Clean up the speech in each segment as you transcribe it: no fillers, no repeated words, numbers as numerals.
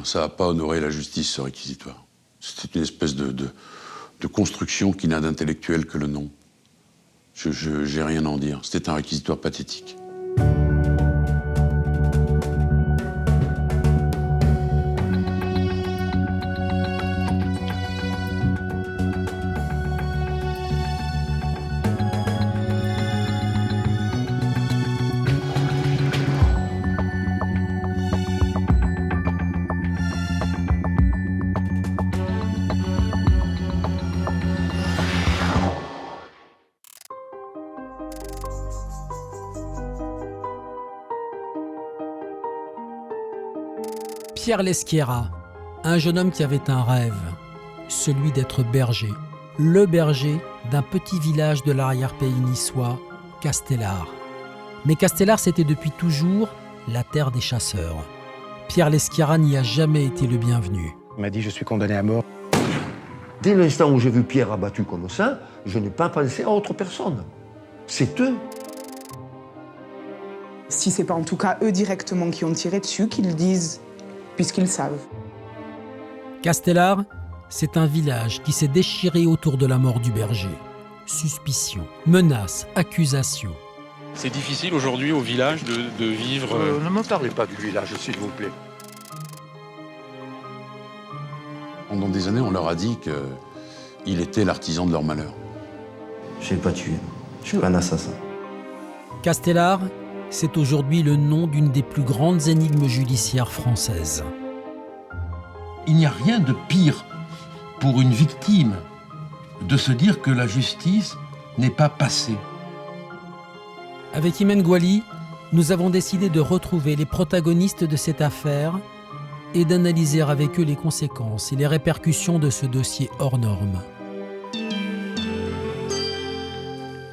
Ça n'a pas honoré la justice, ce réquisitoire. C'était une espèce de construction qui n'a d'intellectuel que le nom. J'ai rien à en dire. C'était un réquisitoire pathétique. Pierre Leschiera, un jeune homme qui avait un rêve, celui d'être berger, le berger d'un petit village de l'arrière-pays niçois, Castellar. Mais Castellar, c'était depuis toujours la terre des chasseurs. Pierre Leschiera n'y a jamais été le bienvenu. Il m'a dit « je suis condamné à mort ». Dès l'instant où j'ai vu Pierre abattu comme ça, je n'ai pas pensé à autre personne. C'est eux. Si c'est pas en tout cas eux directement qui ont tiré dessus, qu'ils le disent, puisqu'ils savent. Castellar, c'est un village qui s'est déchiré autour de la mort du berger. Suspicion, menaces, accusations. C'est difficile aujourd'hui au village de vivre... Ne me parlez pas du village, s'il vous plaît. Pendant des années, on leur a dit qu'il était l'artisan de leur malheur. Je l'ai pas tué. Je suis pas un assassin. Castellar, c'est aujourd'hui le nom d'une des plus grandes énigmes judiciaires françaises. Il n'y a rien de pire pour une victime de se dire que la justice n'est pas passée. Avec Imen Gouali, nous avons décidé de retrouver les protagonistes de cette affaire et d'analyser avec eux les conséquences et les répercussions de ce dossier hors norme.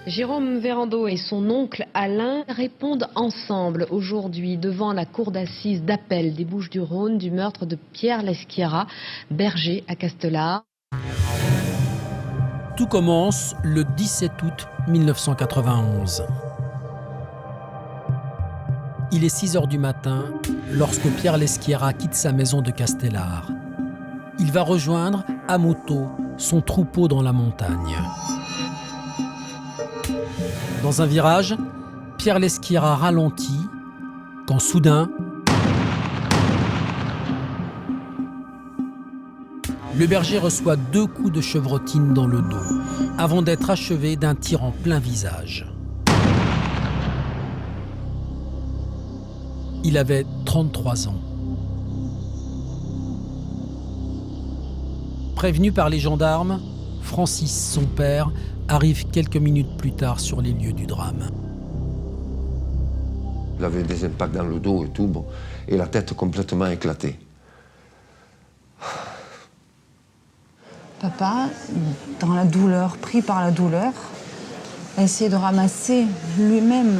Jérôme Vérando et son oncle Alain répondent ensemble aujourd'hui devant la cour d'assises d'appel des Bouches-du-Rhône du meurtre de Pierre Leschiera, berger à Castellar. Tout commence le 17 août 1991. Il est 6 heures du matin lorsque Pierre Leschiera quitte sa maison de Castellar. Il va rejoindre à moto son troupeau dans la montagne. Dans un virage, Pierre Leschiera ralentit quand soudain, le berger reçoit 2 coups de chevrotine dans le dos avant d'être achevé d'un tir en plein visage. Il avait 33 ans. Prévenu par les gendarmes, Francis, son père, arrive quelques minutes plus tard sur les lieux du drame. Il avait des impacts dans le dos et tout, bon, et la tête complètement éclatée. Papa, dans la douleur, pris par la douleur, a essayé de ramasser lui-même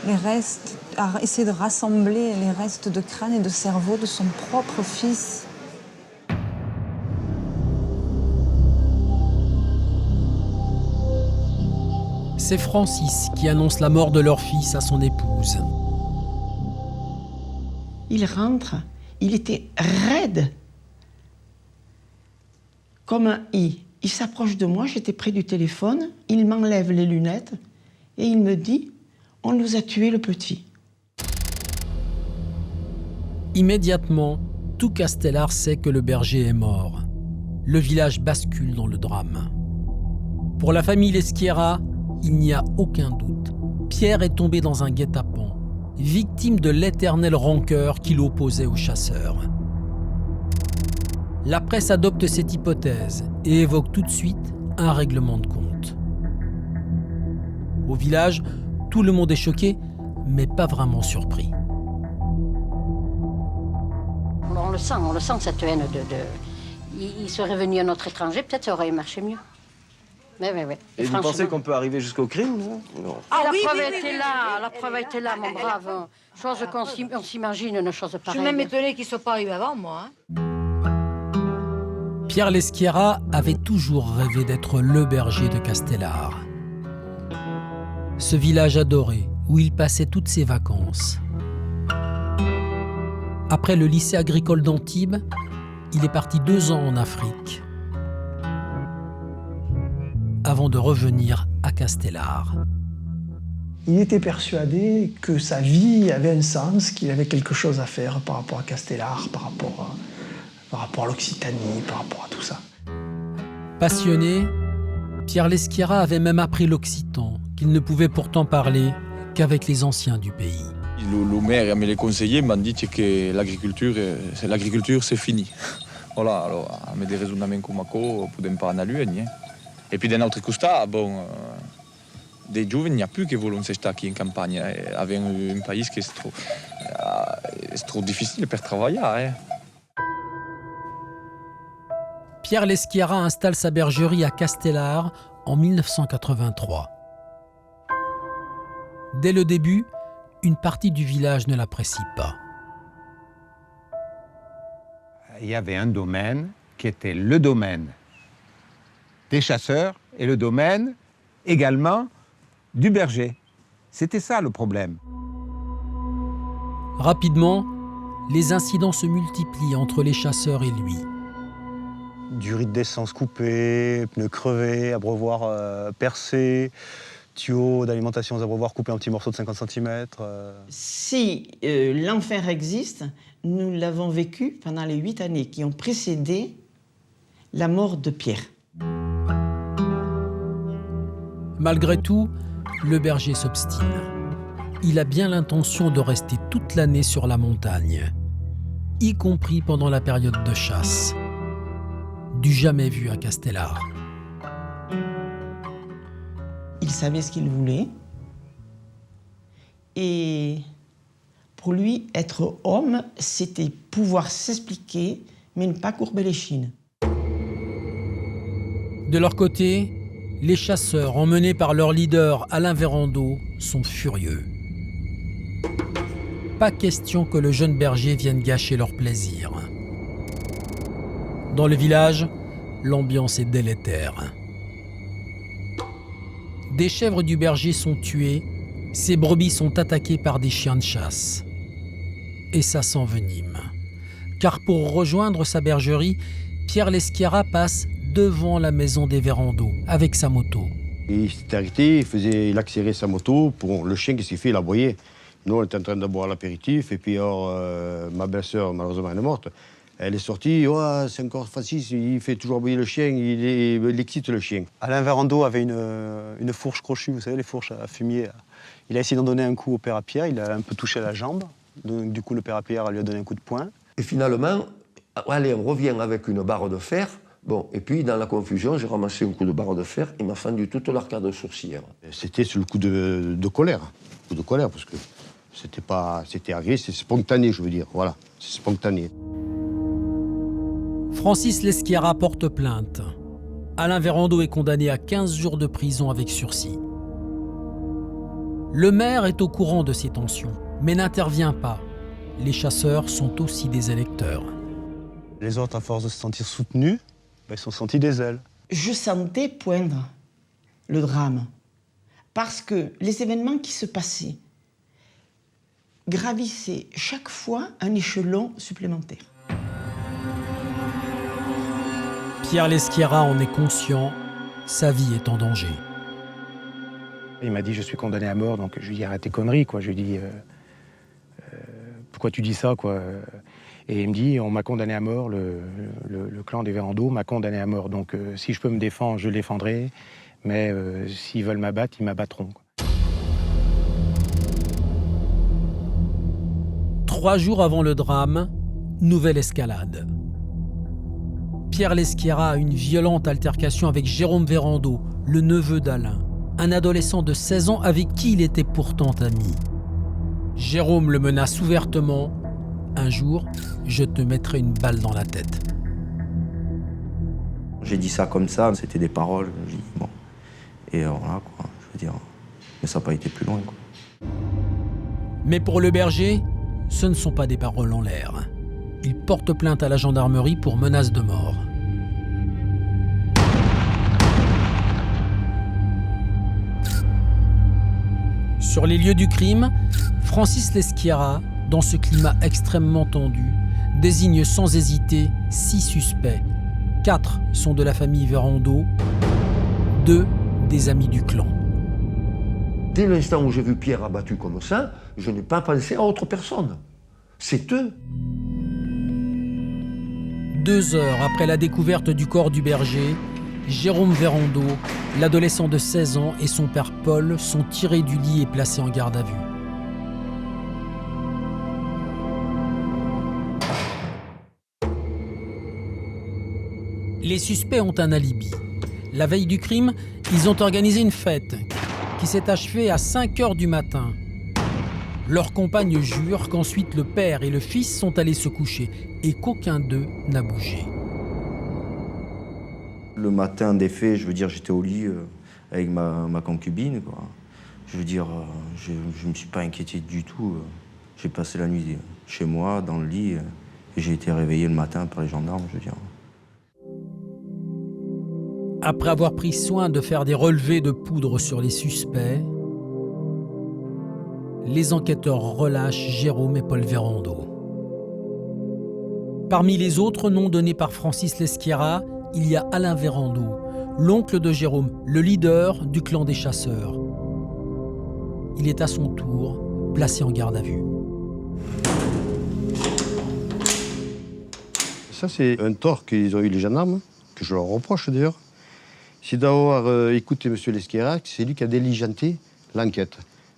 les restes, a essayé de rassembler les restes de crâne et de cerveau de son propre fils. C'est Francis qui annonce la mort de leur fils à son épouse. Il rentre, il était raide, comme un i. Il s'approche de moi, j'étais près du téléphone, il m'enlève les lunettes et il me dit « On nous a tué le petit ». Immédiatement, tout Castellar sait que le berger est mort. Le village bascule dans le drame. Pour la famille Leschiera, il n'y a aucun doute. Pierre est tombé dans un guet-apens, victime de l'éternelle rancœur qui l'opposait aux chasseurs. La presse adopte cette hypothèse et évoque tout de suite un règlement de compte. Au village, tout le monde est choqué, mais pas vraiment surpris. On le sent cette haine Il serait venu un autre étranger, peut-être ça aurait marché mieux. Mais. Et vous pensez qu'on peut arriver jusqu'au crime, non? La preuve était là, mon brave. Chose qu'on s'imagine, une chose pareille. Je suis même étonnée qu'ils ne soient pas arrivés avant, moi. Pierre Leschiera avait toujours rêvé d'être le berger de Castellar. Ce village adoré où il passait toutes ses vacances. Après le lycée agricole d'Antibes, il est parti 2 ans en Afrique avant de revenir à Castellar. Il était persuadé que sa vie avait un sens, qu'il avait quelque chose à faire par rapport à Castellar, par rapport à l'Occitanie, par rapport à tout ça. Passionné, Pierre Leschiera avait même appris l'occitan, qu'il ne pouvait pourtant parler qu'avec les anciens du pays. Le maire et les conseillers m'ont dit que l'agriculture c'est fini. Voilà, alors, avec des raisonnements comme ça, on ne peut pas en aller. Et puis d'un autre côté, bon, des jeunes, il n'y a plus qui veulent s'acheter ici en campagne, avec un pays qui est trop difficile pour travailler. Hein. Pierre Leschiera installe sa bergerie à Castellar en 1983. Dès le début, une partie du village ne l'apprécie pas. Il y avait un domaine qui était le domaine des chasseurs et le domaine également du berger. C'était ça le problème. Rapidement, les incidents se multiplient entre les chasseurs et lui. Durite d'essence coupée, pneus crevés, abreuvoir percé, tuyaux d'alimentation aux abreuvoirs coupés en petits morceaux de 50 cm. Si l'enfer existe, nous l'avons vécu pendant les 8 années qui ont précédé la mort de Pierre. Malgré tout, le berger s'obstine. Il a bien l'intention de rester toute l'année sur la montagne, y compris pendant la période de chasse. Du jamais vu à Castellar. Il savait ce qu'il voulait. Et pour lui, être homme, c'était pouvoir s'expliquer, mais ne pas courber les chines. De leur côté, les chasseurs, emmenés par leur leader Alain Vérando, sont furieux. Pas question que le jeune berger vienne gâcher leur plaisir. Dans le village, l'ambiance est délétère. Des chèvres du berger sont tuées, ses brebis sont attaquées par des chiens de chasse. Et ça s'envenime. Car pour rejoindre sa bergerie, Pierre Leschiera passe devant la maison des Vérando avec sa moto. Il s'est arrêté, il accélérait sa moto pour le chien qui s'est fait, il aboyait. Nous, on était en train de boire l'apéritif, et puis alors, ma belle-sœur, malheureusement, elle est morte. Elle est sortie, oh, c'est encore Francis, il fait toujours aboyer le chien, il excite le chien. Alain Vérando avait une fourche crochue, vous savez, les fourches à fumier. Il a essayé d'en donner un coup au père à Pierre, il a un peu touché la jambe. Donc, du coup, le père à Pierre lui a donné un coup de poing. Et finalement, allez, on revient avec une barre de fer. Bon, et puis, dans la confusion, j'ai ramassé un coup de barre de fer, il m'a fendu toute l'arcade sourcilière. C'était sur le coup de colère. Coup de colère, parce que c'était agressif, c'est spontané, je veux dire. Voilà, c'est spontané. Francis Leschiera porte plainte. Alain Vérando est condamné à 15 jours de prison avec sursis. Le maire est au courant de ces tensions, mais n'intervient pas. Les chasseurs sont aussi des électeurs. Les autres, à force de se sentir soutenus, ils se sont sentis des ailes. Je sentais poindre le drame, parce que les événements qui se passaient gravissaient chaque fois un échelon supplémentaire. Pierre Leschiera en est conscient, sa vie est en danger. Il m'a dit, je suis condamné à mort, donc je lui ai dit, arrête tes conneries, quoi. Je lui ai dit, pourquoi tu dis ça, quoi. Et il me dit, on m'a condamné à mort, le clan des Vérando m'a condamné à mort, donc si je peux me défendre, je le défendrai, mais s'ils veulent m'abattre, ils m'abattront, quoi. 3 jours avant le drame, nouvelle escalade. Pierre Leschiera a une violente altercation avec Jérôme Vérando, le neveu d'Alain, un adolescent de 16 ans avec qui il était pourtant ami. Jérôme le menace ouvertement. Un jour, je te mettrai une balle dans la tête. J'ai dit ça comme ça, c'était des paroles. J'ai dit bon. Et alors là, quoi, je veux dire, mais ça n'a pas été plus loin, quoi. Mais pour le berger, ce ne sont pas des paroles en l'air. Il porte plainte à la gendarmerie pour menace de mort. Sur les lieux du crime, Francis Leschiera dans ce climat extrêmement tendu, désigne sans hésiter 6 suspects. 4 sont de la famille Vérando, 2 des amis du clan. Dès l'instant où j'ai vu Pierre abattu comme ça, je n'ai pas pensé à autre personne. C'est eux. 2 heures après la découverte du corps du berger, Jérôme Vérando, l'adolescent de 16 ans et son père Paul sont tirés du lit et placés en garde à vue. Les suspects ont un alibi. La veille du crime, ils ont organisé une fête qui s'est achevée à 5 heures du matin. Leurs compagnes jurent qu'ensuite le père et le fils sont allés se coucher et qu'aucun d'eux n'a bougé. Le matin des faits, je veux dire, j'étais au lit avec ma concubine, quoi. Je veux dire, je ne me suis pas inquiété du tout. J'ai passé la nuit chez moi, dans le lit, et j'ai été réveillé le matin par les gendarmes, je veux dire. Après avoir pris soin de faire des relevés de poudre sur les suspects, les enquêteurs relâchent Jérôme et Paul Vérando. Parmi les autres noms donnés par Francis Leschiera, il y a Alain Vérando, l'oncle de Jérôme, le leader du clan des chasseurs. Il est à son tour placé en garde à vue. Ça, c'est un tort qu'ils ont eu les gendarmes, que je leur reproche d'ailleurs. C'est d'avoir écouté M. Leschiera, c'est lui qui a diligenté l'enquête.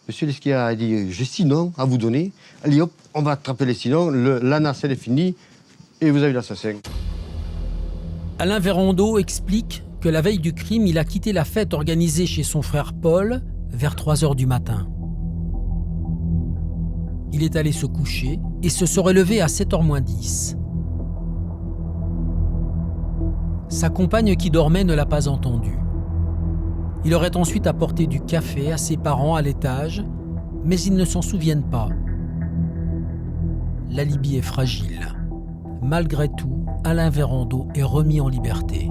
M. Leschiera a dit « j'ai 6 noms à vous donner, allez hop, on va attraper les 6 noms, la nacelle est finie et vous avez l'assassin ». Alain Vérando explique que la veille du crime, il a quitté la fête organisée chez son frère Paul vers 3 heures du matin. Il est allé se coucher et se serait levé à 7h moins 10. Sa compagne qui dormait ne l'a pas entendu. Il aurait ensuite apporté du café à ses parents à l'étage, mais ils ne s'en souviennent pas. L'alibi est fragile. Malgré tout, Alain Vérando est remis en liberté.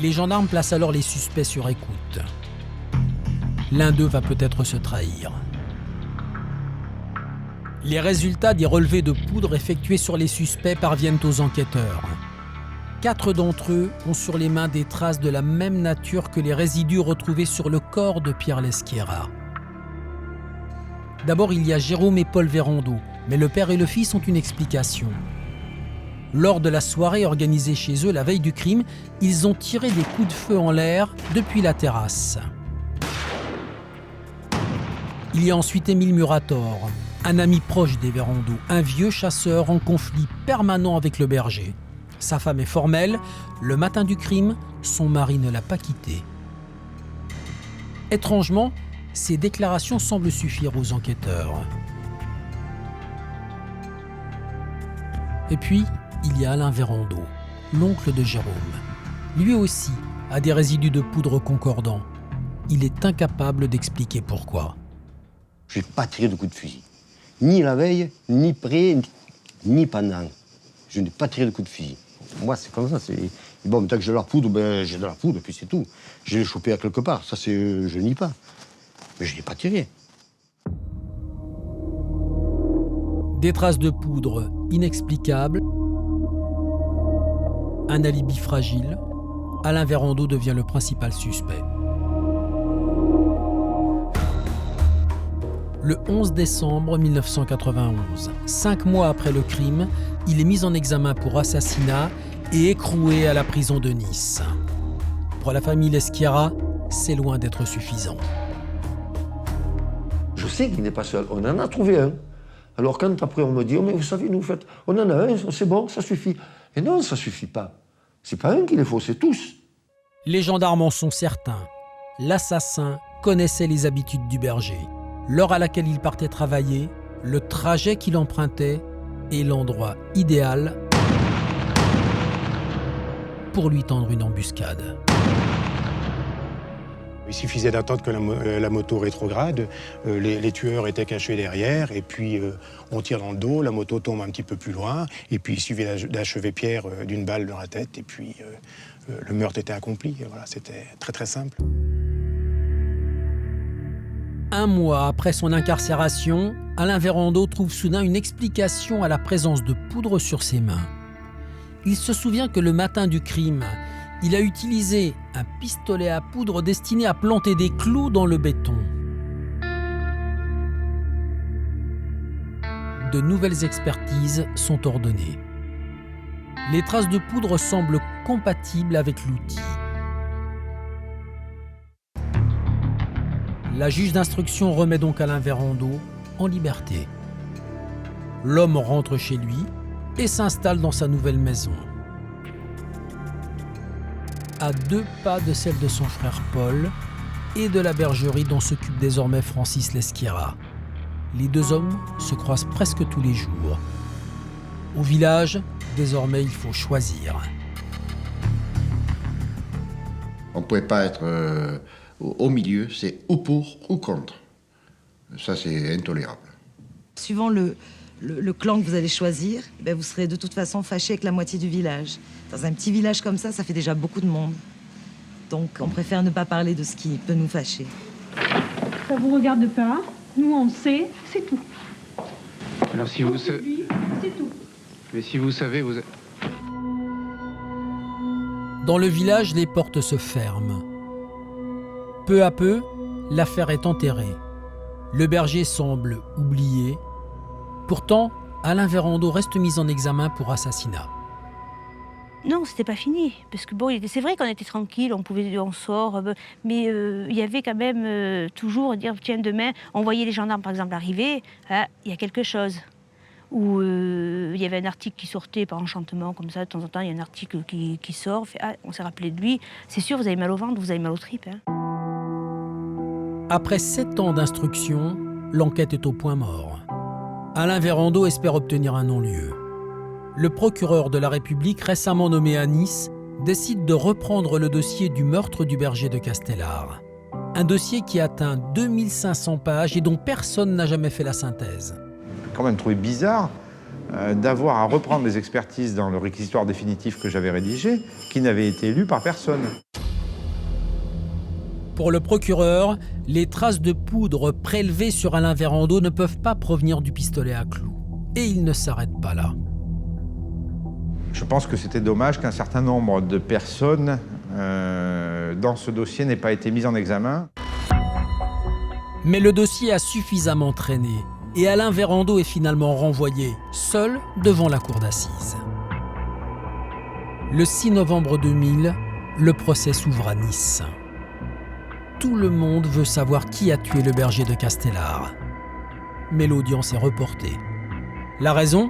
Les gendarmes placent alors les suspects sur écoute. L'un d'eux va peut-être se trahir. Les résultats des relevés de poudre effectués sur les suspects parviennent aux enquêteurs. 4 d'entre eux ont sur les mains des traces de la même nature que les résidus retrouvés sur le corps de Pierre Leschiera. D'abord, il y a Jérôme et Paul Vérando, mais le père et le fils ont une explication. Lors de la soirée organisée chez eux la veille du crime, ils ont tiré des coups de feu en l'air depuis la terrasse. Il y a ensuite Émile Murator, un ami proche des Vérando, un vieux chasseur en conflit permanent avec le berger. Sa femme est formelle, le matin du crime, son mari ne l'a pas quitté. Étrangement, ces déclarations semblent suffire aux enquêteurs. Et puis, il y a Alain Vérando, l'oncle de Jérôme. Lui aussi a des résidus de poudre concordants. Il est incapable d'expliquer pourquoi. Je n'ai pas tiré de coup de fusil. Ni la veille, ni près, ni pendant. Je n'ai pas tiré de coup de fusil. Moi, c'est comme ça. Bon, tant que j'ai de la poudre, ben, j'ai de la poudre, puis c'est tout. Je l'ai chopé à quelque part. Ça, je nie pas. Mais je n'ai pas tiré. Des traces de poudre inexplicables, un alibi fragile, Alain Vérando devient le principal suspect. Le 11 décembre 1991, 5 mois après le crime, il est mis en examen pour assassinat et écroué à la prison de Nice. Pour la famille Leschiera, c'est loin d'être suffisant. Je sais qu'il n'est pas seul. On en a trouvé un. Alors quand après on me dit « Oh mais vous savez, nous faites... On en a un, c'est bon, ça suffit. » Et non, ça suffit pas. C'est pas un qu'il faut, c'est tous. Les gendarmes en sont certains. L'assassin connaissait les habitudes du berger, l'heure à laquelle il partait travailler, le trajet qu'il empruntait et l'endroit idéal pour lui tendre une embuscade. Il suffisait d'attendre que la moto rétrograde, les tueurs étaient cachés derrière, et puis on tire dans le dos, la moto tombe un petit peu plus loin, et puis il suffit d'achever Pierre d'une balle dans la tête, et puis le meurtre était accompli. Voilà, c'était très très simple. Un mois après son incarcération, Alain Vérando trouve soudain une explication à la présence de poudre sur ses mains. Il se souvient que le matin du crime, il a utilisé un pistolet à poudre destiné à planter des clous dans le béton. De nouvelles expertises sont ordonnées. Les traces de poudre semblent compatibles avec l'outil. La juge d'instruction remet donc Alain Vérando en liberté. L'homme rentre chez lui et s'installe dans sa nouvelle maison. À 2 pas de celle de son frère Paul et de la bergerie dont s'occupe désormais Francis Leschiera. Les 2 hommes se croisent presque tous les jours. Au village, désormais, il faut choisir. On ne pouvait pas être au milieu, c'est ou pour ou contre. Ça, c'est intolérable. Suivant le clan que vous allez choisir, ben vous serez de toute façon fâché avec la moitié du village. Dans un petit village comme ça fait déjà beaucoup de monde. Donc on préfère ne pas parler de ce qui peut nous fâcher. Ça vous regarde pas, nous on sait, c'est tout. Alors si vous savez... C'est tout. Mais si vous savez, vous... Dans le village, les portes se ferment. Peu à peu, l'affaire est enterrée. Le berger semble oublié. Pourtant, Alain Vérando reste mis en examen pour assassinat. Non, c'était pas fini. Parce que bon, c'est vrai qu'on était tranquille, on sort, mais il y avait quand même toujours dire tiens, demain, on voyait les gendarmes par exemple arriver, il y a quelque chose. Ou il y avait un article qui sortait par enchantement, comme ça, de temps en temps, il y a un article qui sort, on s'est rappelé de lui, c'est sûr, vous avez mal au ventre, vous avez mal aux tripes. Après 7 ans d'instruction, l'enquête est au point mort. Alain Vérando espère obtenir un non-lieu. Le procureur de la République, récemment nommé à Nice, décide de reprendre le dossier du meurtre du berger de Castellar. Un dossier qui atteint 2500 pages et dont personne n'a jamais fait la synthèse. J'ai quand même trouvé bizarre d'avoir à reprendre les expertises dans le réquisitoire définitif que j'avais rédigé, qui n'avaient été lues par personne. Pour le procureur, les traces de poudre prélevées sur Alain Vérando ne peuvent pas provenir du pistolet à clous. Et il ne s'arrête pas là. Je pense que c'était dommage qu'un certain nombre de personnes dans ce dossier n'aient pas été mises en examen. Mais le dossier a suffisamment traîné et Alain Vérando est finalement renvoyé, seul devant la cour d'assises. Le 6 novembre 2000, le procès s'ouvre à Nice. Tout le monde veut savoir qui a tué le berger de Castellar. Mais l'audience est reportée. La raison ?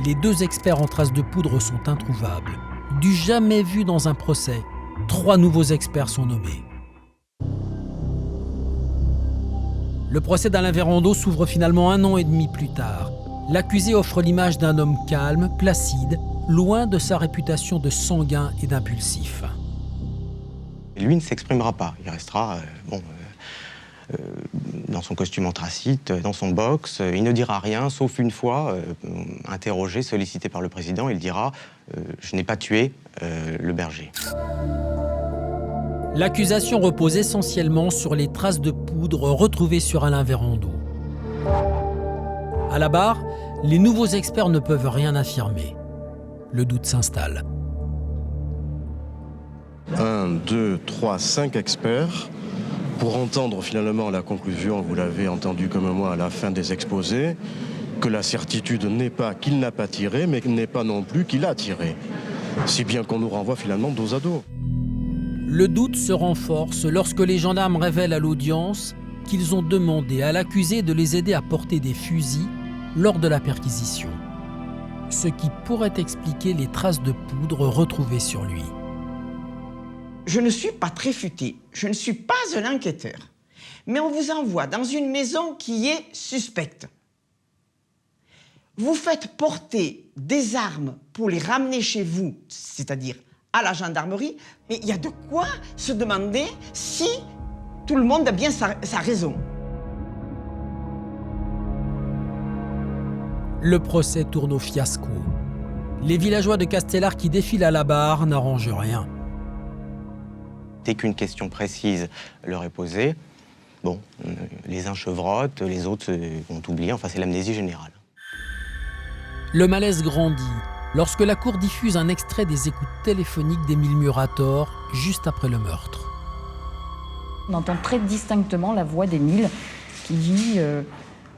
Les 2 experts en traces de poudre sont introuvables. Du jamais vu dans un procès, 3 nouveaux experts sont nommés. Le procès d'Alain Vérando s'ouvre finalement 1 an et demi plus tard. L'accusé offre l'image d'un homme calme, placide, loin de sa réputation de sanguin et d'impulsif. Lui ne s'exprimera pas. Il restera dans son costume anthracite, dans son box. Il ne dira rien, sauf une fois, interrogé, sollicité par le président, il dira « Je n'ai pas tué le berger ». L'accusation repose essentiellement sur les traces de poudre retrouvées sur Alain Vérando. À la barre, les nouveaux experts ne peuvent rien affirmer. Le doute s'installe. 1, 2, 3, 5 experts pour entendre finalement la conclusion, vous l'avez entendu comme moi à la fin des exposés, que la certitude n'est pas qu'il n'a pas tiré, mais n'est pas non plus qu'il a tiré. Si bien qu'on nous renvoie finalement dos à dos. Le doute se renforce lorsque les gendarmes révèlent à l'audience qu'ils ont demandé à l'accusé de les aider à porter des fusils lors de la perquisition. Ce qui pourrait expliquer les traces de poudre retrouvées sur lui. Je ne suis pas très futé, je ne suis pas un enquêteur. Mais on vous envoie dans une maison qui est suspecte. Vous faites porter des armes pour les ramener chez vous, c'est-à-dire à la gendarmerie, mais il y a de quoi se demander si tout le monde a bien sa raison. Le procès tourne au fiasco. Les villageois de Castellar qui défilent à la barre n'arrangent rien. Dès qu'une question précise leur est posée, Bon, les uns chevrotent, les autres ont oublié, enfin c'est l'amnésie générale. Le malaise grandit lorsque la cour diffuse un extrait des écoutes téléphoniques d'Émile Murator juste après le meurtre. On entend très distinctement la voix d'Émile qui dit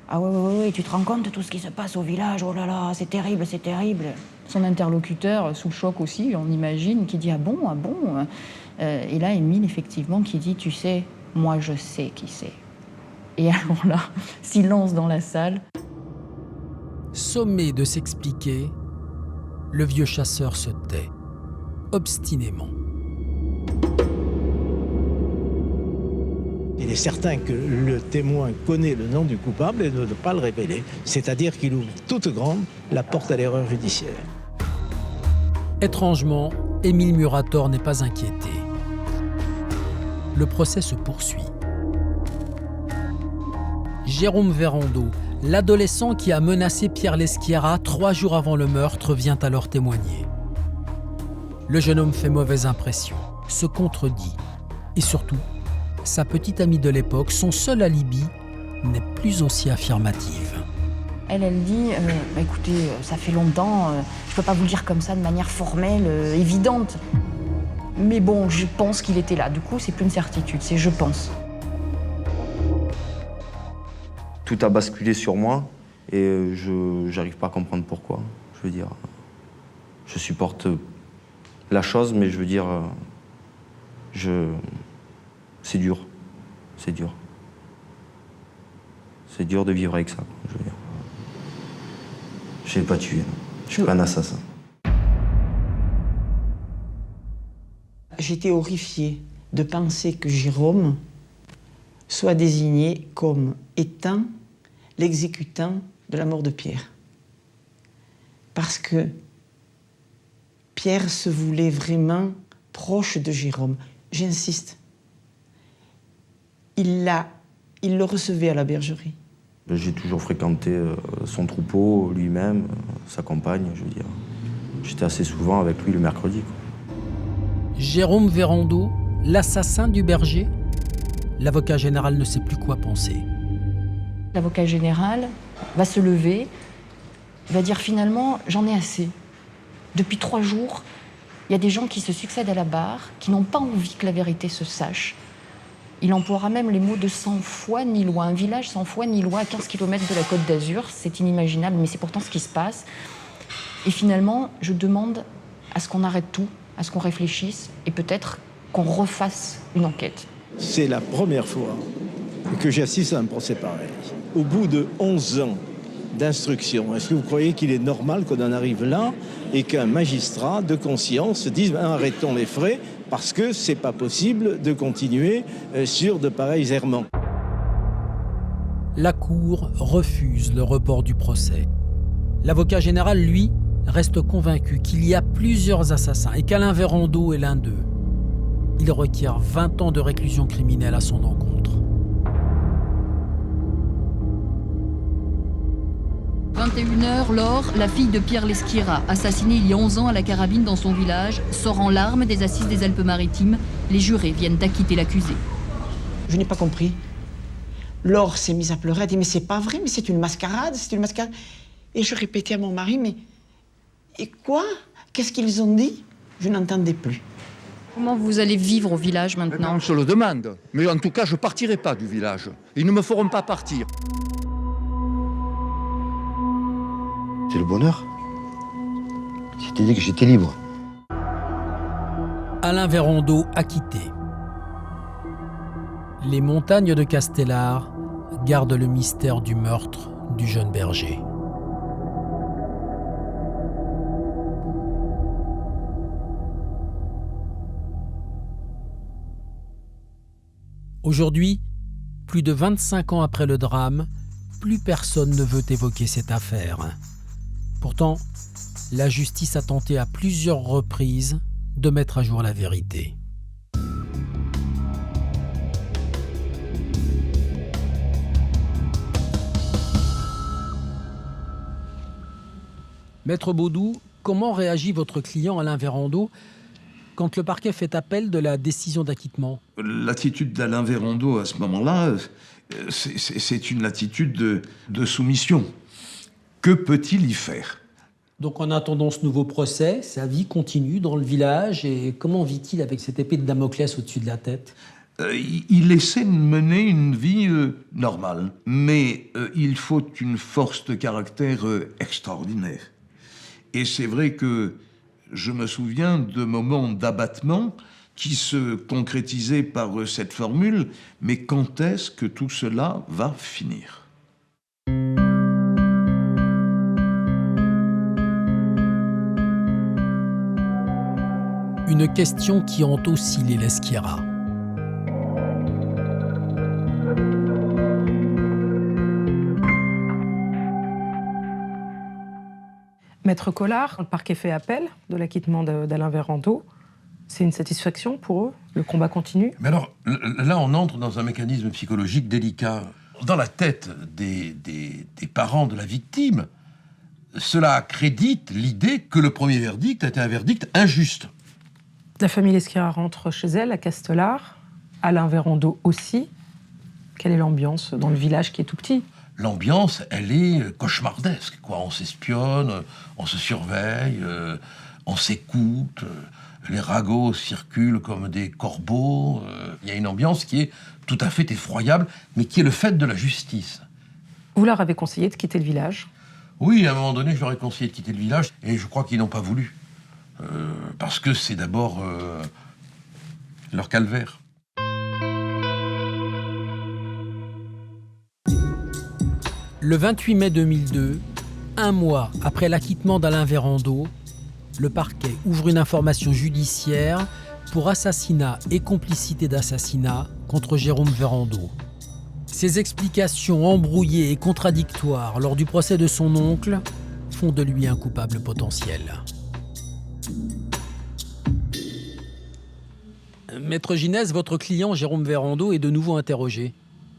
ah ouais, tu te rends compte de tout ce qui se passe au village, oh là là, c'est terrible, c'est terrible. Son interlocuteur, sous le choc aussi, on imagine, qui dit ah bon. Et là, Émile, effectivement, qui dit tu sais, moi je sais qui c'est. Et alors là, silence dans la salle. Sommé de s'expliquer, le vieux chasseur se tait, obstinément. Il est certain que le témoin connaît le nom du coupable et ne doit pas le révéler. C'est-à-dire qu'il ouvre toute grande la porte à l'erreur judiciaire. Étrangement, Émile Murator n'est pas inquiété. Le procès se poursuit. Jérôme Verrando, l'adolescent qui a menacé Pierre Leschiera 3 jours avant le meurtre, vient alors témoigner. Le jeune homme fait mauvaise impression, se contredit et surtout, sa petite amie de l'époque, son seul alibi, n'est plus aussi affirmative. Elle dit écoutez, ça fait longtemps, je ne peux pas vous le dire comme ça de manière formelle, évidente. Mais bon, je pense qu'il était là. Du coup, c'est plus une certitude, c'est je pense. Tout a basculé sur moi et je n'arrive pas à comprendre pourquoi. Je veux dire, je supporte la chose, mais je veux dire, c'est dur. C'est dur. C'est dur de vivre avec ça, je veux dire. Je n'ai pas tué. Je suis pas un assassin. J'étais horrifiée de penser que Jérôme soit désigné comme étant l'exécutant de la mort de Pierre. Parce que Pierre se voulait vraiment proche de Jérôme. J'insiste. Il le recevait à la bergerie. J'ai toujours fréquenté son troupeau, lui-même, sa compagne, je veux dire. J'étais assez souvent avec lui le mercredi, quoi. Jérôme Verrando, l'assassin du berger? L'avocat général ne sait plus quoi penser. L'avocat général va se lever, va dire finalement j'en ai assez. Depuis 3 jours, il y a des gens qui se succèdent à la barre, qui n'ont pas envie que la vérité se sache. Il emploiera même les mots de sans foi ni loi. Un village sans foi ni loi à 15 km de la Côte d'Azur, c'est inimaginable, mais c'est pourtant ce qui se passe. Et finalement, je demande à ce qu'on arrête tout, à ce qu'on réfléchisse et peut-être qu'on refasse une enquête. C'est la première fois que j'assiste à un procès pareil. Au bout de 11 ans d'instruction, est-ce que vous croyez qu'il est normal qu'on en arrive là et qu'un magistrat de conscience dise arrêtons les frais parce que c'est pas possible de continuer sur de pareils errements? La Cour refuse le report du procès. L'avocat général, lui, reste convaincu qu'il y a plusieurs assassins et qu'Alain Verrando est l'un d'eux. Il requiert 20 ans de réclusion criminelle à son encontre. 21h, Laure, la fille de Pierre Leschiera, assassinée il y a 11 ans à la carabine dans son village, sort en larmes des assises des Alpes-Maritimes. Les jurés viennent d'acquitter l'accusé. Je n'ai pas compris. Laure s'est mise à pleurer, elle dit mais c'est pas vrai, mais c'est une mascarade, c'est une mascarade. Et je répétais à mon mari, mais et quoi? Qu'est-ce qu'ils ont dit? Je n'entendais plus. Comment vous allez vivre au village maintenant? On se le demande, mais en tout cas je ne partirai pas du village. Ils ne me feront pas partir. C'est le bonheur. C'est-à-dire que j'étais libre. Alain Verrando acquitté. Les montagnes de Castellar gardent le mystère du meurtre du jeune berger. Aujourd'hui, plus de 25 ans après le drame, plus personne ne veut évoquer cette affaire. Pourtant, la justice a tenté à plusieurs reprises de mettre à jour la vérité. Maître Baudou, comment réagit votre client Alain Verrando quand le parquet fait appel de la décision d'acquittement. L'attitude d'Alain Vérandeau à ce moment-là, c'est une attitude de soumission. Que peut-il y faire ? Donc en attendant ce nouveau procès, sa vie continue dans le village. Et comment vit-il avec cette épée de Damoclès au-dessus de la tête ? Il essaie de mener une vie normale. Mais il faut une force de caractère extraordinaire. Et c'est vrai que je me souviens de moments d'abattement qui se concrétisaient par cette formule. Mais quand est-ce que tout cela va finir ? Une question qui hante aussi les Leschiera. Maître Collard, le parquet fait appel de l'acquittement d'Alain Vérandeau. C'est une satisfaction pour eux? Le combat continue? Mais alors, là, on entre dans un mécanisme psychologique délicat. Dans la tête des parents de la victime, cela accrédite l'idée que le premier verdict a été un verdict injuste. La famille Leschiera rentre chez elle, à Castellar. Alain Vérandeau aussi. Quelle est l'ambiance dans le village qui est tout petit? L'ambiance, elle est cauchemardesque, quoi. On s'espionne, on se surveille, on s'écoute, les ragots circulent comme des corbeaux. Il y a une ambiance qui est tout à fait effroyable, mais qui est le fait de la justice. Vous leur avez conseillé de quitter le village? Oui, à un moment donné, je leur ai conseillé de quitter le village, et je crois qu'ils n'ont pas voulu. Parce que c'est d'abord leur calvaire. Le 28 mai 2002, un mois après l'acquittement d'Alain Vérandeau, le parquet ouvre une information judiciaire pour assassinat et complicité d'assassinat contre Jérôme Vérandeau. Ses explications embrouillées et contradictoires lors du procès de son oncle font de lui un coupable potentiel. Maître Ginès, votre client Jérôme Vérandeau est de nouveau interrogé.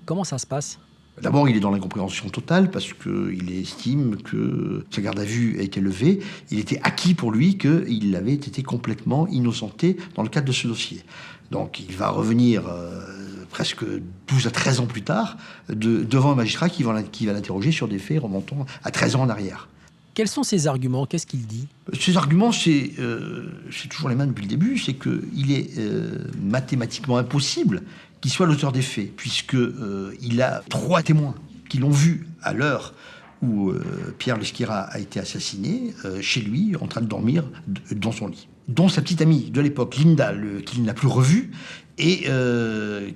Comment ça se passe ? D'abord, il est dans l'incompréhension totale parce qu'il estime que sa garde à vue a été levée. Il était acquis pour lui qu'il avait été complètement innocenté dans le cadre de ce dossier. Donc il va revenir presque 12 à 13 ans plus tard devant un magistrat qui va l'interroger sur des faits remontant à 13 ans en arrière. Quels sont ses arguments? Qu'est-ce qu'il dit? Ses arguments, c'est toujours les mêmes depuis le début, c'est qu'il est mathématiquement impossible qu'il soit l'auteur des faits, puisqu'il a 3 témoins qui l'ont vu à l'heure où Pierre Leschiera a été assassiné, chez lui, en train de dormir dans son lit. Dont sa petite amie de l'époque, Linda, qu'il n'a plus revue, et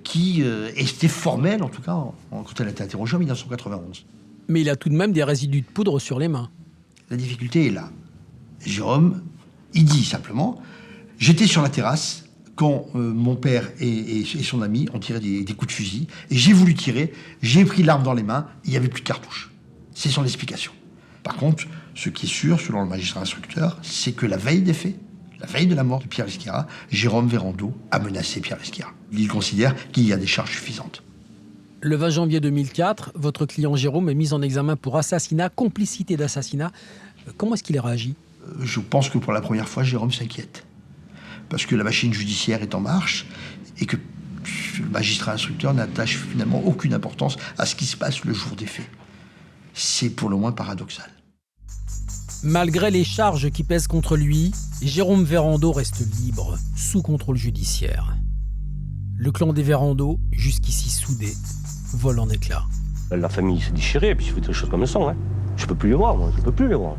qui était formelle, en tout cas, quand elle a été interrogée en 1991. Mais il a tout de même des résidus de poudre sur les mains. La difficulté est là. Jérôme, il dit simplement « J'étais sur la terrasse quand mon père et son ami ont tiré des coups de fusil, et j'ai voulu tirer, j'ai pris l'arme dans les mains, il n'y avait plus de cartouches. » C'est son explication. Par contre, ce qui est sûr, selon le magistrat instructeur, c'est que la veille des faits, la veille de la mort de Pierre Leschiera, Jérôme Vérandeau a menacé Pierre Leschiera. Il considère qu'il y a des charges suffisantes. Le 20 janvier 2004, votre client Jérôme est mis en examen pour assassinat, complicité d'assassinat. Comment est-ce qu'il a réagi? Je pense que pour la première fois, Jérôme s'inquiète. Parce que la machine judiciaire est en marche et que le magistrat instructeur n'attache finalement aucune importance à ce qui se passe le jour des faits. C'est pour le moins paradoxal. Malgré les charges qui pèsent contre lui, Jérôme Vérandeau reste libre, sous contrôle judiciaire. Le clan des Vérandeau, jusqu'ici soudé, vole en éclats. La famille s'est déchirée, et puis il fait des choses comme ça. Hein. Je peux plus les voir, moi. Je peux plus les voir.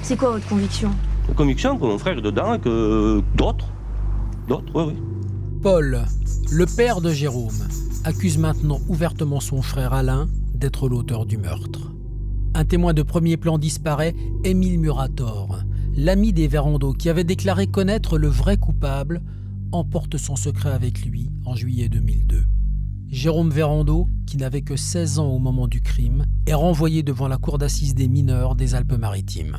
C'est quoi votre conviction? La conviction que mon frère est dedans et que d'autres. Oui. Paul, le père de Jérôme, accuse maintenant ouvertement son frère Alain d'être l'auteur du meurtre. Un témoin de premier plan disparaît, Émile Murator, l'ami des Vérandeau qui avait déclaré connaître le vrai coupable, emporte son secret avec lui en juillet 2002. Jérôme Vérandeau, qui n'avait que 16 ans au moment du crime, est renvoyé devant la cour d'assises des mineurs des Alpes-Maritimes.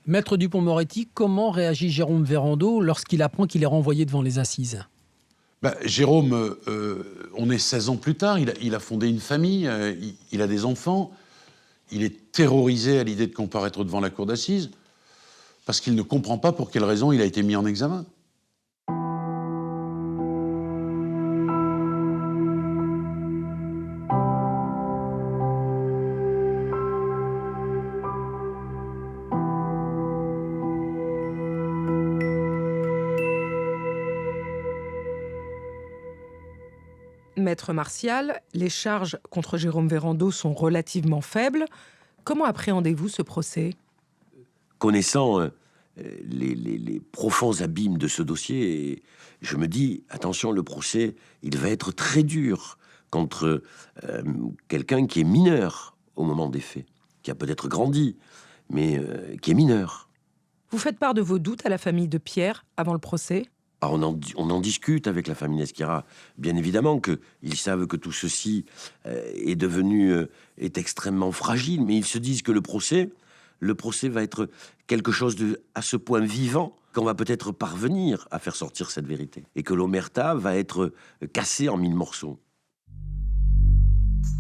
Maître Dupond-Moretti, comment réagit Jérôme Vérandeau lorsqu'il apprend qu'il est renvoyé devant les assises? Jérôme, on est 16 ans plus tard, il a fondé une famille, il a des enfants. Il est terrorisé à l'idée de comparaître devant la cour d'assises parce qu'il ne comprend pas pour quelle raison il a été mis en examen. Maître Martial, les charges contre Jérôme Vérando sont relativement faibles. Comment appréhendez-vous ce procès? Connaissant les profonds abîmes de ce dossier, je me dis, attention, le procès, il va être très dur contre quelqu'un qui est mineur au moment des faits, qui a peut-être grandi, mais qui est mineur. Vous faites part de vos doutes à la famille de Pierre avant le procès? On en discute avec la famille Leschiera. Bien évidemment qu'ils savent que tout ceci est extrêmement fragile, mais ils se disent que le procès va être quelque chose à ce point vivant qu'on va peut-être parvenir à faire sortir cette vérité. Et que l'omerta va être cassée en 1000 morceaux.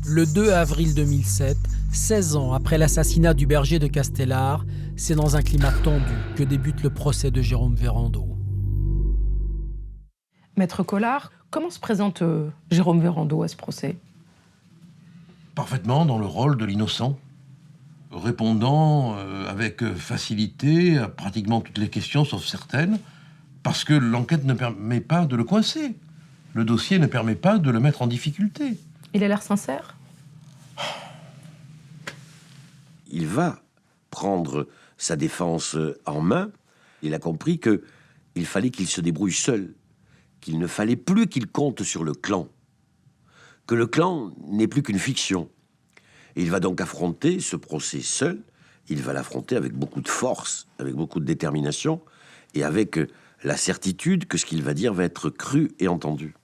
Le 2 avril 2007, 16 ans après l'assassinat du berger de Castellar, c'est dans un climat tendu que débute le procès de Jérôme Vérando. Maître Collard, comment se présente Jérôme Vérando à ce procès? Parfaitement dans le rôle de l'innocent, répondant avec facilité à pratiquement toutes les questions, sauf certaines, parce que l'enquête ne permet pas de le coincer. Le dossier ne permet pas de le mettre en difficulté. Il a l'air sincère? Il va prendre sa défense en main. Il a compris qu'il fallait qu'il se débrouille seul, qu'il ne fallait plus qu'il compte sur le clan, que le clan n'est plus qu'une fiction. Et il va donc affronter ce procès seul, il va l'affronter avec beaucoup de force, avec beaucoup de détermination, et avec la certitude que ce qu'il va dire va être cru et entendu.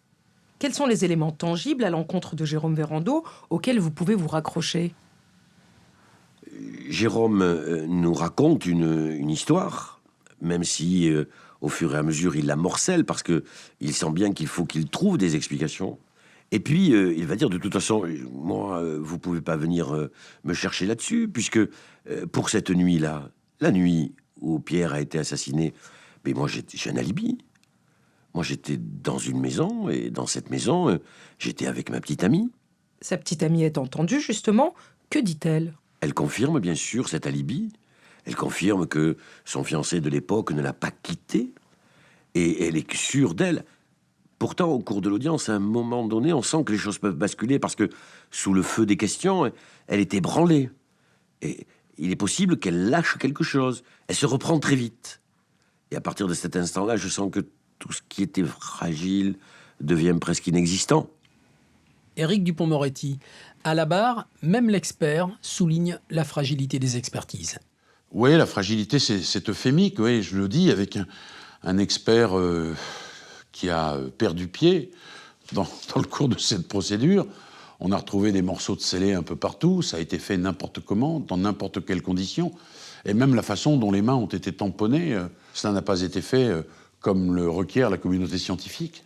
Quels sont les éléments tangibles à l'encontre de Jérôme Vérando auxquels vous pouvez vous raccrocher? Jérôme nous raconte une histoire, même si au fur et à mesure il la morcelle, parce qu'il sent bien qu'il faut qu'il trouve des explications. Et puis il va dire, de toute façon, moi, vous pouvez pas venir me chercher là-dessus, puisque pour cette nuit-là, la nuit où Pierre a été assassiné, mais moi j'ai un alibi. Moi j'étais dans une maison, et dans cette maison, j'étais avec ma petite amie. Sa petite amie est entendue, justement. Que dit-elle? Elle confirme, bien sûr, cet alibi. Elle confirme que son fiancé de l'époque ne l'a pas quittée. Et elle est sûre d'elle. Pourtant, au cours de l'audience, à un moment donné, on sent que les choses peuvent basculer parce que, sous le feu des questions, elle est ébranlée. Et il est possible qu'elle lâche quelque chose. Elle se reprend très vite. Et à partir de cet instant-là, je sens que tout ce qui était fragile devient presque inexistant. Éric Dupond-Moretti, à la barre, même l'expert souligne la fragilité des expertises. Oui, la fragilité, c'est euphémique, oui, je le dis, avec un expert qui a perdu pied dans le cours de cette procédure. On a retrouvé des morceaux de scellé un peu partout, ça a été fait n'importe comment, dans n'importe quelles conditions, et même la façon dont les mains ont été tamponnées, ça n'a pas été fait comme le requiert la communauté scientifique.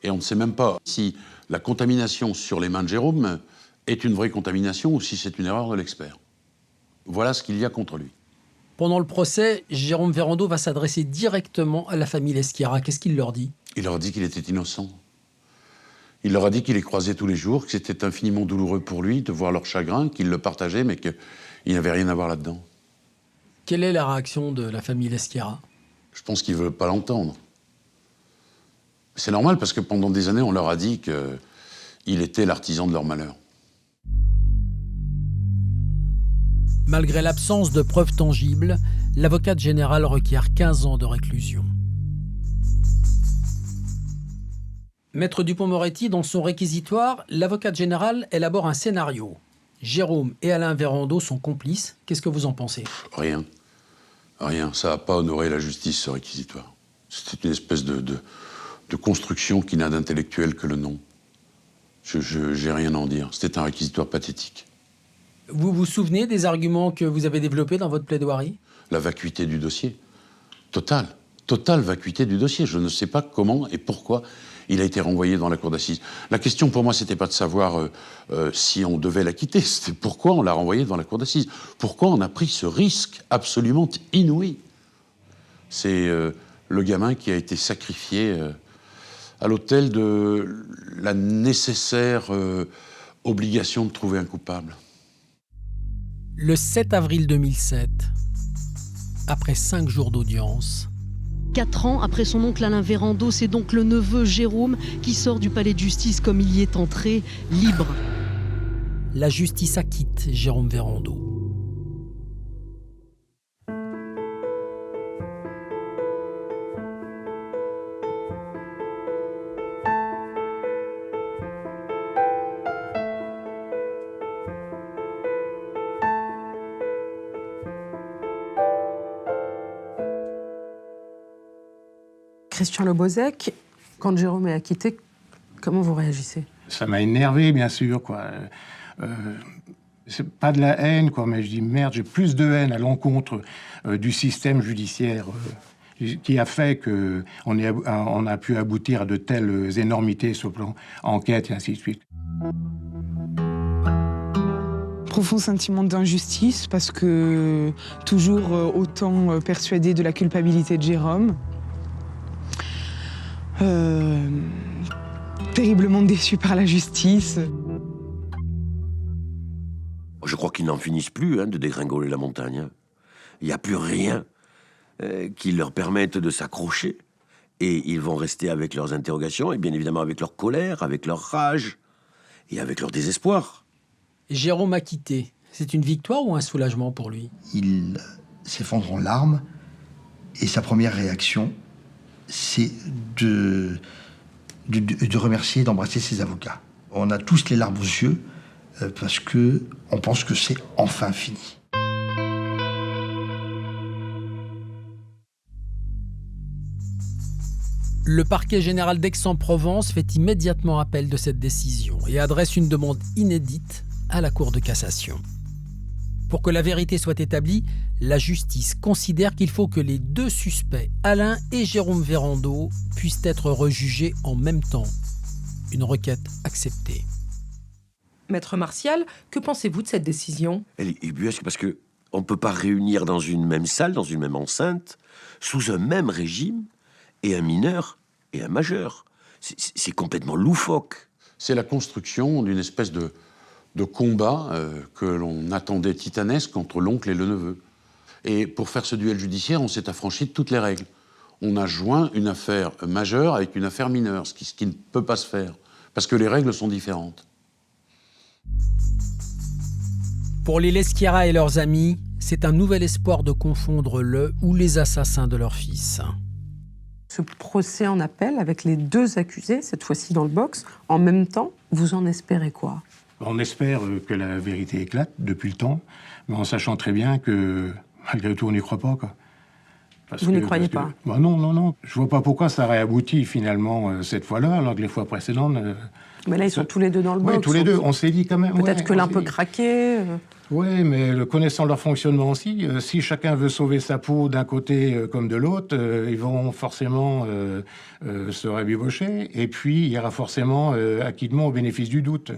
Et on ne sait même pas si la contamination sur les mains de Jérôme est une vraie contamination ou si c'est une erreur de l'expert. Voilà ce qu'il y a contre lui. Pendant le procès, Jérôme Vérando va s'adresser directement à la famille Leschiera. Qu'est-ce qu'il leur dit? Il leur a dit qu'il était innocent. Il leur a dit qu'il les croisait tous les jours, que c'était infiniment douloureux pour lui de voir leur chagrin, qu'il le partageait, mais qu'il n'avait rien à voir là-dedans. Quelle est la réaction de la famille Leschiera? Je pense qu'ils ne veulent pas l'entendre. C'est normal parce que pendant des années, on leur a dit qu'il était l'artisan de leur malheur. Malgré l'absence de preuves tangibles, l'avocate générale requiert 15 ans de réclusion. Maître Dupond-Moretti, dans son réquisitoire, l'avocate générale élabore un scénario. Jérôme et Alain Vérando sont complices. Qu'est-ce que vous en pensez? Rien. Rien. Ça n'a pas honoré la justice, ce réquisitoire. C'était une espèce de construction qui n'a d'intellectuel que le nom. J'ai rien à en dire. C'était un réquisitoire pathétique. Vous vous souvenez des arguments que vous avez développés dans votre plaidoirie? La vacuité du dossier. Totale. totale vacuité du dossier. Je ne sais pas comment et pourquoi il a été renvoyé dans la cour d'assises. La question pour moi, c'était pas de savoir si on devait l'acquitter, c'était pourquoi on l'a renvoyé dans la cour d'assises. Pourquoi on a pris ce risque absolument inouï. C'est le gamin qui a été sacrifié à l'autel de la nécessaire obligation de trouver un coupable. Le 7 avril 2007, après 5 jours d'audience, 4 ans après son oncle Alain Vérando, c'est donc le neveu Jérôme qui sort du palais de justice comme il y est entré, libre. la justice acquitte Jérôme Vérando. Christian Lebozec, quand Jérôme est acquitté, comment vous réagissez? Ça m'a énervé, bien sûr, quoi. C'est pas de la haine, quoi, mais je dis merde, j'ai plus de haine à l'encontre du système judiciaire qui a fait qu'on a pu aboutir à de telles énormités sur le plan enquête et ainsi de suite. Profond sentiment d'injustice parce que toujours autant persuadé de la culpabilité de Jérôme. Terriblement déçu par la justice. Je crois qu'ils n'en finissent plus de dégringoler la montagne. Il n'y a plus rien qui leur permette de s'accrocher. Et ils vont rester avec leurs interrogations, et bien évidemment avec leur colère, avec leur rage, et avec leur désespoir. Jérôme acquitté, c'est une victoire ou un soulagement pour lui? Il s'effondre en larmes, et sa première réaction, c'est de remercier et d'embrasser ses avocats. On a tous les larmes aux yeux, parce qu'on pense que c'est enfin fini. Le parquet général d'Aix-en-Provence fait immédiatement appel de cette décision et adresse une demande inédite à la Cour de cassation. Pour que la vérité soit établie, la justice considère qu'il faut que les deux suspects, Alain et Jérôme Vérando, puissent être rejugés en même temps. Une requête acceptée. Maître Martial, que pensez-vous de cette décision? Elle est ubuesque parce qu'on ne peut pas réunir dans une même salle, dans une même enceinte, sous un même régime, et un mineur et un majeur. C'est complètement loufoque. C'est la construction d'une espèce de combat que l'on attendait titanesque entre l'oncle et le neveu. Et pour faire ce duel judiciaire, on s'est affranchi de toutes les règles. On a joint une affaire majeure avec une affaire mineure, ce qui ne peut pas se faire, parce que les règles sont différentes. Pour les Leschiara et leurs amis, c'est un nouvel espoir de confondre le ou les assassins de leur fils. Ce procès en appel avec les deux accusés, cette fois-ci dans le box, en même temps, vous en espérez quoi? On espère que la vérité éclate depuis le temps, mais en sachant très bien que, malgré tout, on n'y croit pas, quoi. Vous n'y croyez pas? Non. Je vois pas pourquoi ça aurait abouti finalement cette fois-là, alors que les fois précédentes... Mais là, ils sont tous les deux dans le box. Oui, tous les deux. On s'est dit quand même... Peut-être que l'un peut craquer. Oui, mais connaissant leur fonctionnement aussi, si chacun veut sauver sa peau d'un côté comme de l'autre, ils vont forcément se rabibocher, et puis il y aura forcément acquittement au bénéfice du doute.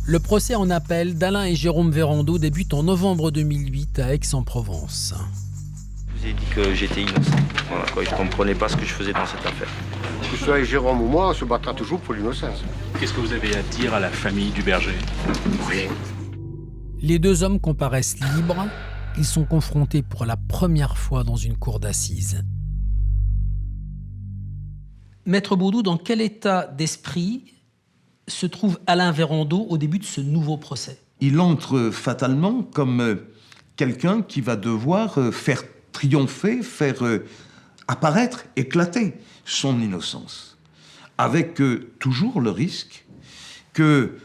Le procès en appel d'Alain et Jérôme Vérando débute en novembre 2008 à Aix-en-Provence. Je vous ai dit que j'étais innocent. Voilà, quoi, je ne comprenais pas ce que je faisais dans cette affaire. Que ce soit Jérôme ou moi, on se battra toujours pour l'innocence. Qu'est-ce que vous avez à dire à la famille du berger? Oui. Les deux hommes comparaissent libres. Ils sont confrontés pour la première fois dans une cour d'assises. Maître Baudou, dans quel état d'esprit se trouve Alain Vérando au début de ce nouveau procès? Il entre fatalement comme quelqu'un qui va devoir faire triompher, faire apparaître, éclater son innocence, avec toujours le risque que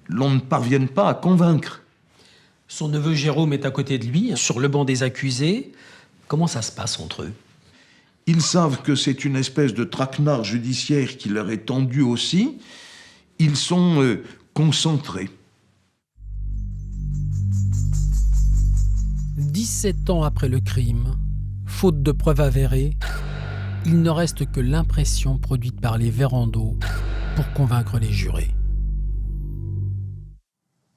l'on ne parvienne pas à convaincre. Son neveu Jérôme est à côté de lui, sur le banc des accusés. Comment ça se passe entre eux? Ils savent que c'est une espèce de traquenard judiciaire qui leur est tendu aussi. Ils sont concentrés. 17 ans après le crime, Faute de preuves avérées, il ne reste que l'impression produite par les vérandos pour convaincre les jurés.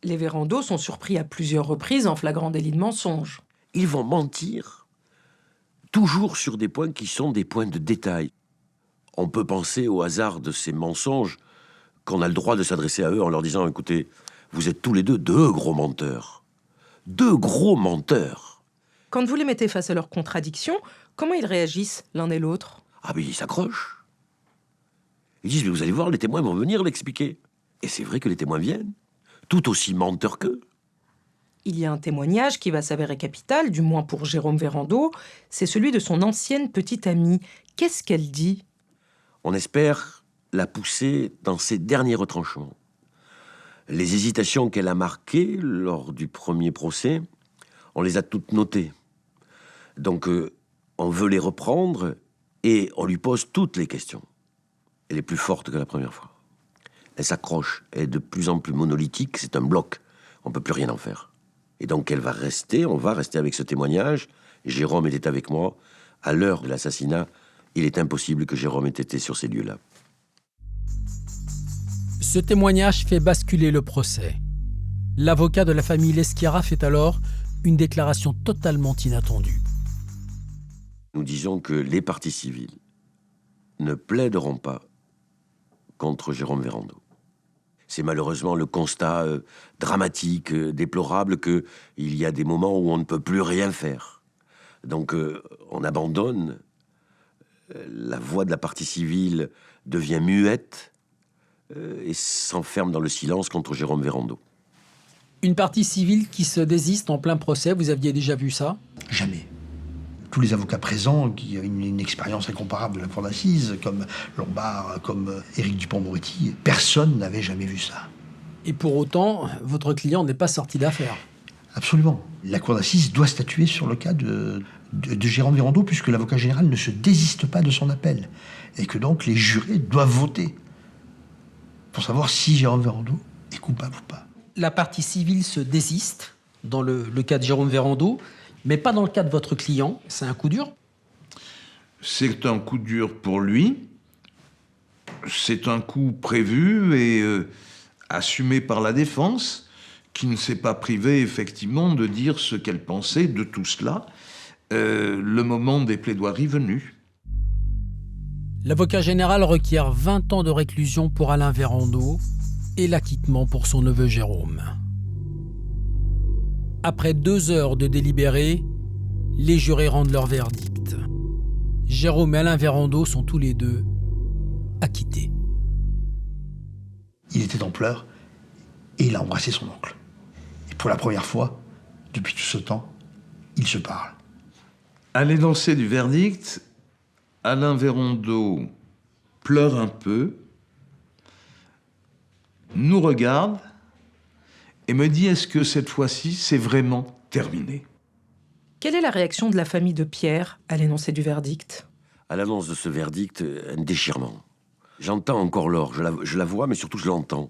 Les vérandos sont surpris à plusieurs reprises en flagrant délit de mensonge. Ils vont mentir toujours sur des points qui sont des points de détail. On peut penser au hasard de ces mensonges qu'on a le droit de s'adresser à eux en leur disant « Écoutez, vous êtes tous les deux gros menteurs. Deux gros menteurs. » Quand vous les mettez face à leurs contradictions, comment ils réagissent l'un et l'autre? Ah mais ils s'accrochent. Ils disent « Mais vous allez voir, les témoins vont venir l'expliquer. » Et c'est vrai que les témoins viennent, tout aussi menteurs qu'eux. Il y a un témoignage qui va s'avérer capital, du moins pour Jérôme Vérando, c'est celui de son ancienne petite amie. Qu'est-ce qu'elle dit? On espère la pousser dans ses derniers retranchements. Les hésitations qu'elle a marquées lors du premier procès, on les a toutes notées. Donc on veut les reprendre et on lui pose toutes les questions. Elle est plus forte que la première fois. Elle s'accroche, elle est de plus en plus monolithique, c'est un bloc, on ne peut plus rien en faire. Et donc on va rester avec ce témoignage. Jérôme était avec moi. À l'heure de l'assassinat, il est impossible que Jérôme ait été sur ces lieux-là. Ce témoignage fait basculer le procès. L'avocat de la famille Leschiara fait alors une déclaration totalement inattendue. Nous disons que les parties civiles ne plaideront pas contre Jérôme Vérando. C'est malheureusement le constat dramatique, déplorable, qu'il y a des moments où on ne peut plus rien faire. Donc on abandonne, la voix de la partie civile devient muette et s'enferme dans le silence contre Jérôme Vérando. Une partie civile qui se désiste en plein procès, vous aviez déjà vu ça? Jamais. Tous les avocats présents, qui ont une expérience incomparable de la cour d'assises, comme Lombard, comme Éric Dupond-Moretti, personne n'avait jamais vu ça. Et pour autant, votre client n'est pas sorti d'affaire. Absolument. La cour d'assises doit statuer sur le cas de Jérôme Vérando, puisque l'avocat général ne se désiste pas de son appel. Et que donc les jurés doivent voter pour savoir si Jérôme Vérando est coupable ou pas. La partie civile se désiste dans le cas de Jérôme Vérando, mais pas dans le cas de votre client. C'est un coup dur? C'est un coup dur pour lui. C'est un coup prévu et assumé par la défense, qui ne s'est pas privée effectivement de dire ce qu'elle pensait de tout cela, le moment des plaidoiries venu. L'avocat général requiert 20 ans de réclusion pour Alain Vérando et l'acquittement pour son neveu Jérôme. Après 2 heures de délibéré, les jurés rendent leur verdict. Jérôme et Alain Vérando sont tous les deux acquittés. Il était en pleurs et il a embrassé son oncle. Et pour la première fois, depuis tout ce temps, ils se parlent. À l'énoncé du verdict, Alain Vérando pleure un peu, nous regarde et me dit: est-ce que cette fois-ci, c'est vraiment terminé? Quelle est la réaction de la famille de Pierre à l'énoncé du verdict? À l'annonce de ce verdict, un déchirement. J'entends encore Laure, je la vois, mais surtout je l'entends.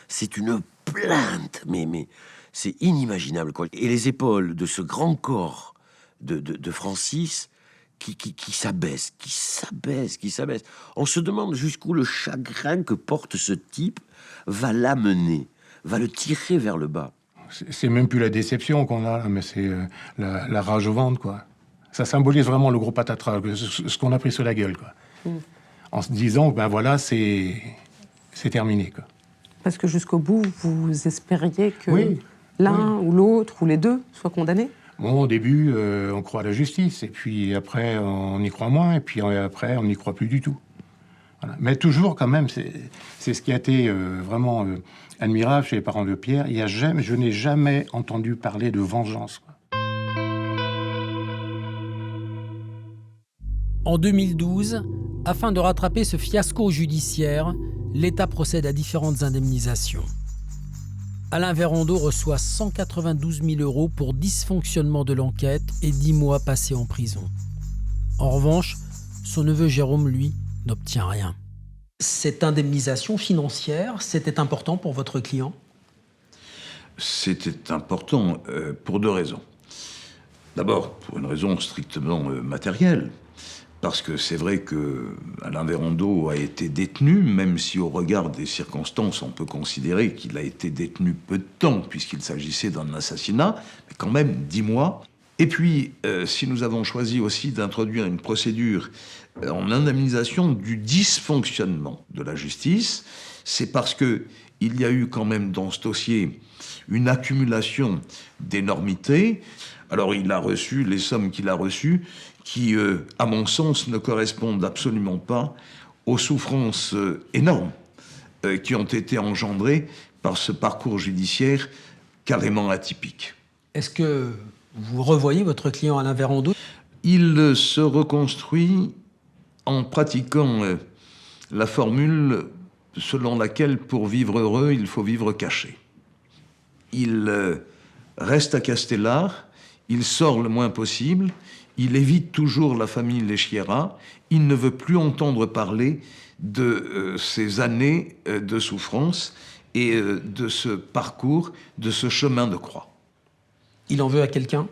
C'est une plainte, mais c'est inimaginable, quoi. Et les épaules de ce grand corps de Francis qui s'abaisse, qui s'abaisse. On se demande jusqu'où le chagrin que porte ce type va l'amener, va le tirer vers le bas. C'est même plus la déception qu'on a, là, mais c'est la rage au ventre, quoi. Ça symbolise vraiment le gros patatras, ce qu'on a pris sur la gueule, quoi. En se disant, ben voilà, c'est terminé, quoi. Parce que jusqu'au bout, vous espériez que l'un ou l'autre ou les deux soient condamnés? Bon, au début, on croit à la justice, et puis après, on y croit moins, et puis après, on n'y croit plus du tout. Voilà. Mais toujours, quand même, c'est ce qui a été vraiment admirable chez les parents de Pierre. Je n'ai jamais entendu parler de vengeance, quoi. En 2012, afin de rattraper ce fiasco judiciaire, l'État procède à différentes indemnisations. Alain Vérando reçoit 192 000 € pour dysfonctionnement de l'enquête et 10 mois passés en prison. En revanche, son neveu Jérôme, lui, n'obtient rien. Cette indemnisation financière, c'était important pour votre client? C'était important pour 2 raisons. D'abord, pour une raison strictement matérielle. Parce que c'est vrai que Alain Vérandaux a été détenu, même si au regard des circonstances, on peut considérer qu'il a été détenu peu de temps, puisqu'il s'agissait d'un assassinat, mais quand même 10 mois. Et puis, si nous avons choisi aussi d'introduire une procédure en indemnisation du dysfonctionnement de la justice, c'est parce que il y a eu quand même dans ce dossier une accumulation d'énormités. Alors il a reçu les sommes qu'il a reçues, qui, à mon sens, ne correspondent absolument pas aux souffrances énormes qui ont été engendrées par ce parcours judiciaire carrément atypique. Est-ce que vous revoyez votre client Alain Vérandaux? Il se reconstruit en pratiquant la formule selon laquelle, pour vivre heureux, il faut vivre caché. Il reste à Castellar, il sort le moins possible, il évite toujours la famille Leschiera, il ne veut plus entendre parler de ces années de souffrance et de ce parcours, de ce chemin de croix. Il en veut à quelqu'un?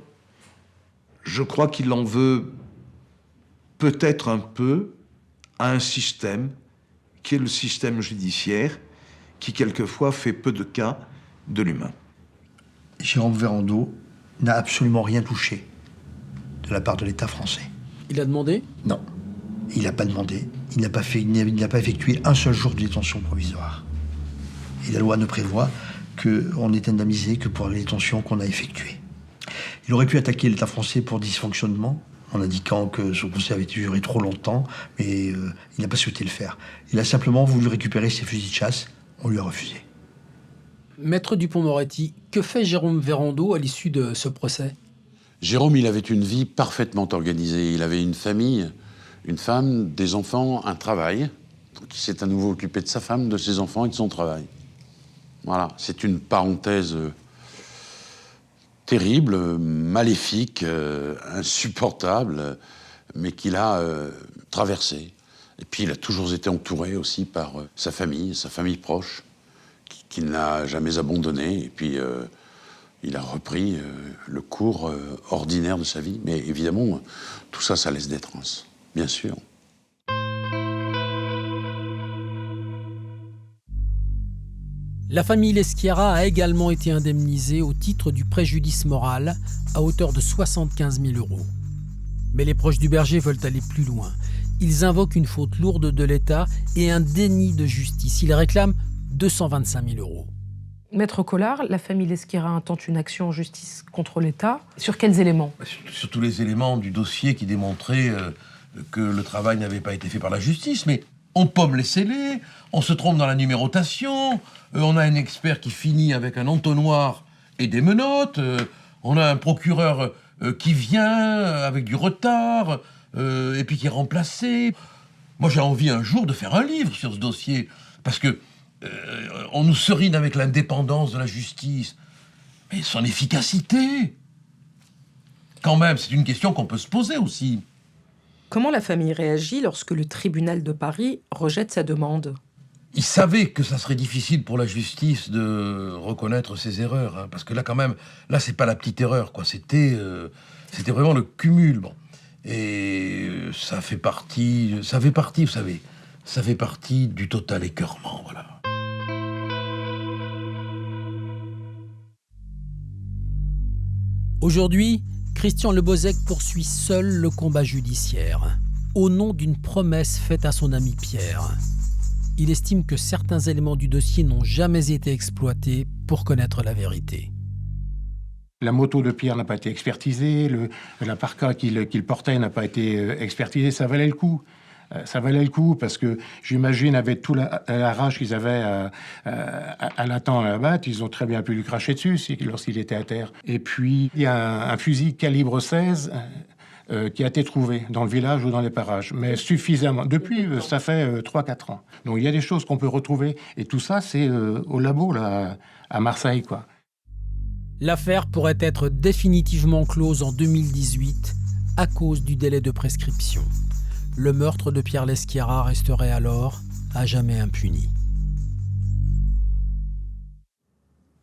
Je crois qu'il en veut peut-être un peu à un système qui est le système judiciaire, qui quelquefois fait peu de cas de l'humain. Jérôme Vérandaux n'a absolument rien touché de la part de l'État français. Il a demandé? Non, il n'a pas demandé. Il n'a pas effectué un seul jour de détention provisoire. Et la loi ne prévoit qu'on n'est indemnisé que pour les détentions qu'on a effectuées. Il aurait pu attaquer l'État français pour dysfonctionnement, en indiquant que son procès avait duré trop longtemps, mais il n'a pas souhaité le faire. Il a simplement voulu récupérer ses fusils de chasse. On lui a refusé. Maître Dupond-Moretti, que fait Jérôme Vérandaux à l'issue de ce procès? Jérôme, il avait une vie parfaitement organisée. Il avait une famille, une femme, des enfants, un travail. Donc il s'est à nouveau occupé de sa femme, de ses enfants et de son travail. Voilà, c'est une parenthèse terrible, maléfique, insupportable, mais qu'il a traversée. Et puis il a toujours été entouré aussi par sa famille proche, qu'il n'a jamais abandonné. Et puis il a repris le cours ordinaire de sa vie. Mais évidemment, tout ça, ça laisse des traces, bien sûr. La famille Leschiera a également été indemnisée au titre du préjudice moral à hauteur de 75 000 €. Mais les proches du berger veulent aller plus loin. Ils invoquent une faute lourde de l'État et un déni de justice. Ils réclament 225 000 €. Maître Collard, la famille Leschiera intente une action en justice contre l'État. Sur quels éléments? Sur tous les éléments du dossier qui démontraient que le travail n'avait pas été fait par la justice. Mais on pomme les scellés, on se trompe dans la numérotation, on a un expert qui finit avec un entonnoir et des menottes, on a un procureur qui vient avec du retard, et puis qui est remplacé. Moi, j'ai envie un jour de faire un livre sur ce dossier, parce que on nous serine avec l'indépendance de la justice, mais son efficacité, quand même, c'est une question qu'on peut se poser aussi. Comment la famille réagit lorsque le tribunal de Paris rejette sa demande? Il savait que ça serait difficile pour la justice de reconnaître ses erreurs, hein, parce que là, quand même, là, c'est pas la petite erreur, quoi. C'était vraiment le cumul, bon. Et ça fait partie, vous savez, ça fait partie du total écœurement, voilà. Aujourd'hui, Christian Lebozec poursuit seul le combat judiciaire, au nom d'une promesse faite à son ami Pierre. Il estime que certains éléments du dossier n'ont jamais été exploités pour connaître la vérité. La moto de Pierre n'a pas été expertisée, la parka qu'il portait n'a pas été expertisée, ça valait le coup. Ça valait le coup parce que j'imagine avec tout la rage qu'ils avaient à l'attendre, à l'abattre, ils ont très bien pu lui cracher dessus lorsqu'il était à terre. Et puis il y a un fusil calibre 16 qui a été trouvé dans le village ou dans les parages, mais suffisamment. Depuis, ça fait 3-4 ans. Donc il y a des choses qu'on peut retrouver. Et tout ça, c'est au labo là, à Marseille, quoi. L'affaire pourrait être définitivement close en 2018 à cause du délai de prescription. Le meurtre de Pierre Leschiera resterait alors à jamais impuni.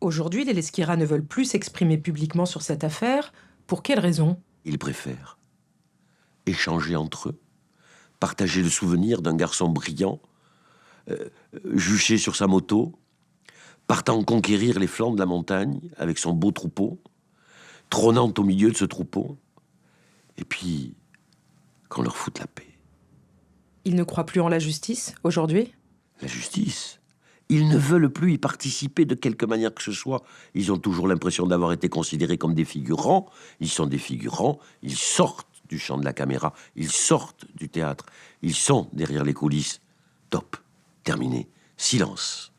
Aujourd'hui, les Leschiera ne veulent plus s'exprimer publiquement sur cette affaire. Pour quelle raison? Ils préfèrent échanger entre eux, partager le souvenir d'un garçon brillant, juché sur sa moto, partant conquérir les flancs de la montagne avec son beau troupeau, trônant au milieu de ce troupeau, et puis qu'on leur foute la paix. Ils ne croient plus en la justice, aujourd'hui? La justice? Ils ne veulent plus y participer de quelque manière que ce soit. Ils ont toujours l'impression d'avoir été considérés comme des figurants. Ils sont des figurants, ils sortent du champ de la caméra, ils sortent du théâtre, ils sont derrière les coulisses. Top, terminé, silence.